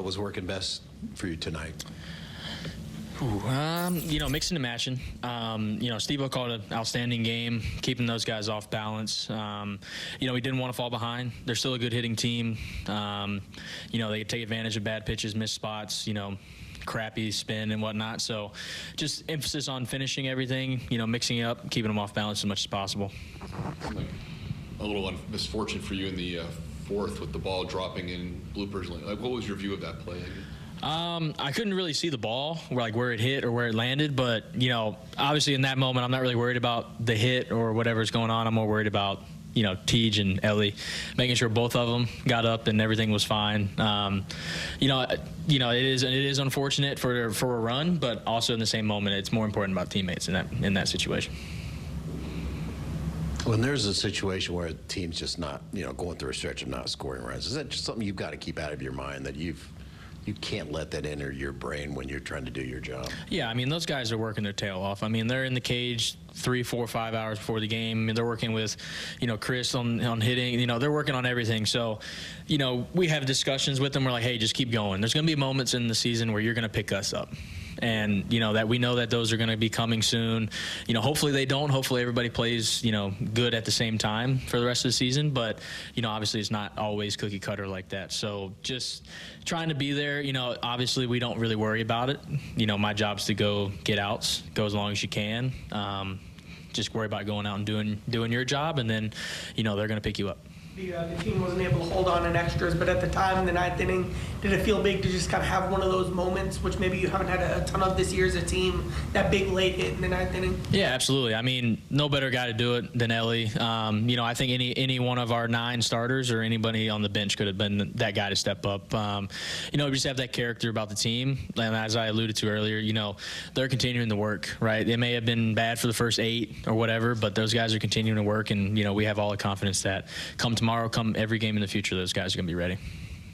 was working best for you tonight? Mixing and matching. Steve-O called an outstanding game, keeping those guys off balance. We didn't want to fall behind. They're still a good hitting team. They take advantage of bad pitches, missed spots, crappy spin and whatnot. So just emphasis on finishing everything, mixing it up, keeping them off balance as much as possible. Like a little misfortune for you in the fourth with the ball dropping in bloopers. Like, what was your view of that play? I couldn't really see the ball, where it hit or where it landed, but obviously in that moment I'm not really worried about the hit or whatever's going on. I'm more worried about Tej and Ellie, making sure both of them got up and everything was fine. It is unfortunate for a run, but also in the same moment it's more important about teammates in that situation. When there's a situation where a team's just not going through a stretch of not scoring runs, is that just something you've got to keep out of your mind, that you can't let that enter your brain when you're trying to do your job? Yeah, those guys are working their tail off. They're in the cage 3, 4, 5 hours before the game. They're working with, Chris on hitting. They're working on everything. So, we have discussions with them. We're like, hey, just keep going. There's going to be moments in the season where you're going to pick us up. And, that we know that those are going to be coming soon. Hopefully they don't. Hopefully everybody plays, good at the same time for the rest of the season. But, obviously it's not always cookie cutter like that. So just trying to be there. Obviously we don't really worry about it. My job's to go get outs, go as long as you can. Just worry about going out and doing your job, and then, they're going to pick you up. The team wasn't able to hold on in extras, but at the time in the ninth inning, did it feel big to just kind of have one of those moments, which maybe you haven't had a ton of this year as a team, that big late hit in the ninth inning? Yeah, absolutely. No better guy to do it than Ellie. I think any one of our 9 starters or anybody on the bench could have been that guy to step up. We just have that character about the team, and as I alluded to earlier, they're continuing to work, right? They may have been bad for the first 8 or whatever, but those guys are continuing to work, and we have all the confidence that come tomorrow, come every game in the future, those guys are going to be ready.